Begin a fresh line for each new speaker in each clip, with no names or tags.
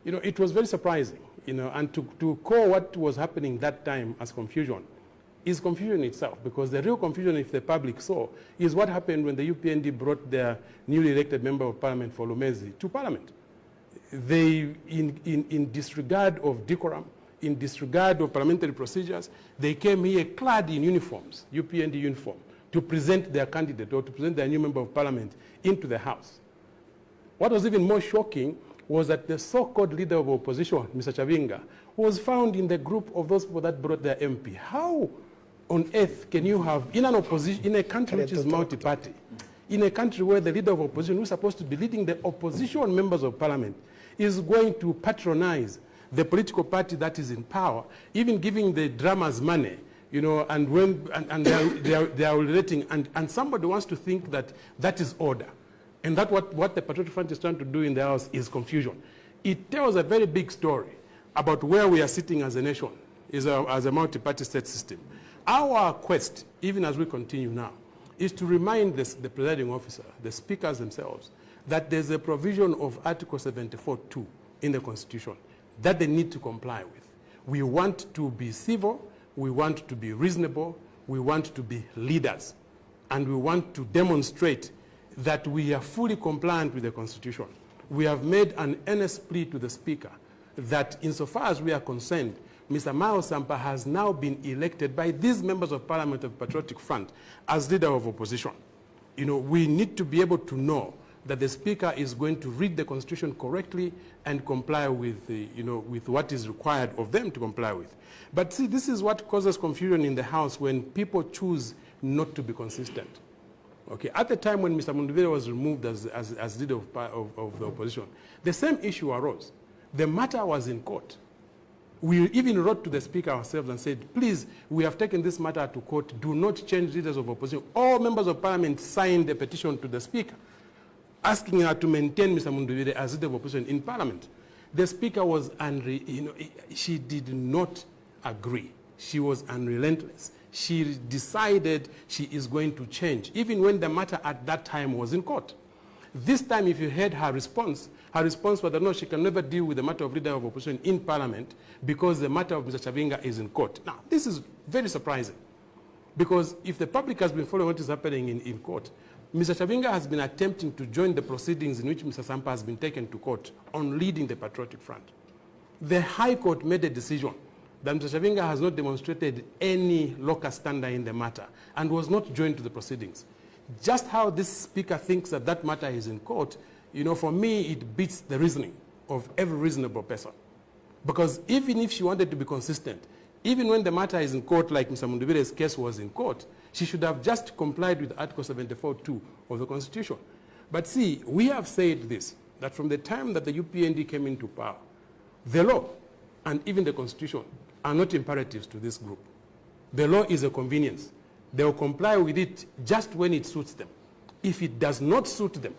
it was very surprising, and to call what was happening that time as confusion is confusion itself, because the real confusion, if the public saw, is what happened when the UPND brought their newly elected member of parliament for Lumezi to parliament. They, in disregard of decorum, in disregard of parliamentary procedures, they came here clad in uniforms, UPND uniform, to present their candidate or to present their new member of parliament into the House. What was even more shocking was that the so-called leader of opposition, Mr. Chavinga, was found in the group of those people that brought their MP. How on earth can you have, in an opposition, in a country which is multi-party, in a country where the leader of opposition, who's supposed to be leading the opposition members of parliament, is going to patronize the political party that is in power, even giving the dramas money, and when they are relating, and somebody wants to think that that is order, and that what the Patriotic Front is trying to do in the House is confusion. It tells a very big story about where we are sitting as a nation, as a multi-party state system. Our quest, even as we continue now, is to remind the presiding officer, the speakers themselves, that there's a provision of Article 74(2) in the Constitution that they need to comply with. We want to be civil, we want to be reasonable, we want to be leaders, and we want to demonstrate that we are fully compliant with the Constitution. We have made an earnest plea to the Speaker that insofar as we are concerned, Mr. Miles Sampa has now been elected by these members of Parliament of Patriotic Front as leader of opposition. We need to be able to know that the Speaker is going to read the Constitution correctly and comply with, with what is required of them to comply with. But see, this is what causes confusion in the House when people choose not to be consistent. Okay, at the time when Mr. Munduvire was removed as leader of the opposition, the same issue arose. The matter was in court. We even wrote to the Speaker ourselves and said, please, we have taken this matter to court. Do not change leaders of opposition. All members of parliament signed a petition to the Speaker asking her to maintain Mr. Munduvire as leader of opposition in parliament. The Speaker was, she did not agree. She was unrelentless. She decided she is going to change, even when the matter at that time was in court. This time, if you heard her response was that no, she can never deal with the matter of leader of opposition in parliament because the matter of Mr. Chavinga is in court. Now, this is very surprising, because if the public has been following what is happening in court, Mr. Chavinga has been attempting to join the proceedings in which Mr. Sampa has been taken to court on leading the Patriotic Front. The High Court made a decision that Mr. Chavinga has not demonstrated any locus standi in the matter and was not joined to the proceedings. Just how this Speaker thinks that that matter is in court, for me, it beats the reasoning of every reasonable person. Because even if she wanted to be consistent, even when the matter is in court, like Mr. Munduvire's case was in court, she should have just complied with Article 74(2) of the Constitution. But see, we have said this, that from the time that the UPND came into power, the law and even the Constitution are not imperatives to this group. The law is a convenience. They will comply with it just when it suits them. If it does not suit them,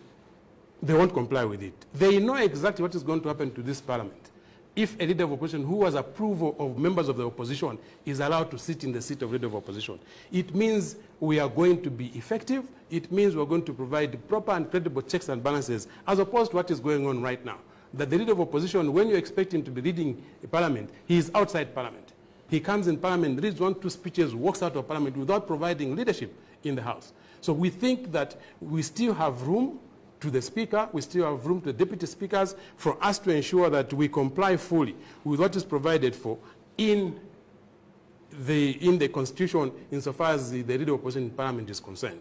they won't comply with it. They know exactly what is going to happen to this parliament if a leader of opposition who has approval of members of the opposition is allowed to sit in the seat of leader of opposition. It means we are going to be effective. It means we're going to provide proper and credible checks and balances, as opposed to what is going on right now. That the leader of opposition, when you expect him to be leading a parliament, he is outside parliament. He comes in parliament, reads 1, 2 speeches, walks out of parliament without providing leadership in the House. So we think that we still have room to the Speaker, we still have room to the Deputy Speakers for us to ensure that we comply fully with what is provided for in the Constitution insofar as the leader of opposition in Parliament is concerned.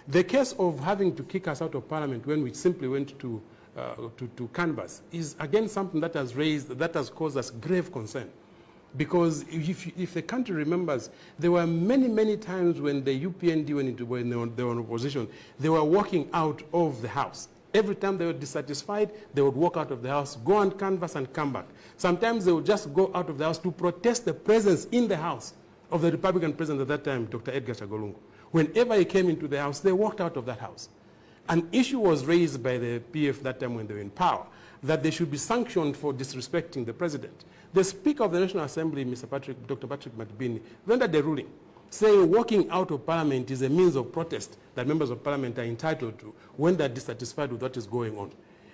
The case of having to kick us out of Parliament when we simply went to canvass is again something that has caused us grave concern. Because if the country remembers, there were many, many times when the UPND, when they were in opposition, they were walking out of the House. Every time they were dissatisfied, they would walk out of the House, go and canvass and come back. Sometimes they would just go out of the House to protest the presence in the House of the Republican president at that time, Dr. Edgar Chagolungu. Whenever he came into the House, they walked out of that House. An issue was raised by the PF that time when they were in power, that they should be sanctioned for disrespecting the president. The Speaker of the National Assembly, Dr. Patrick Matibini, rendered a ruling saying walking out of Parliament is a means of protest that members of Parliament are entitled to when they're dissatisfied with what is going on.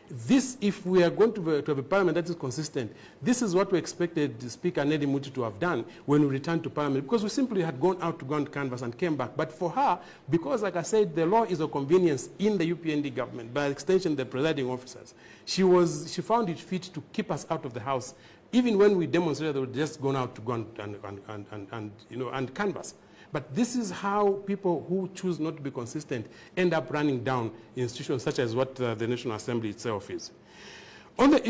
this, if we are going to have a parliament that is consistent, this is what we expected Speaker Nelly Muti to have done when we returned to parliament, because we simply had gone out to go and canvass and came back. But for her, because like I said, the law is a convenience in the UPND government, by extension the presiding officers, she found it fit to keep us out of the house, even when we demonstrated that we'd just gone out to go and canvass. But this is how people who choose not to be consistent end up running down institutions such as what the National Assembly itself is. On the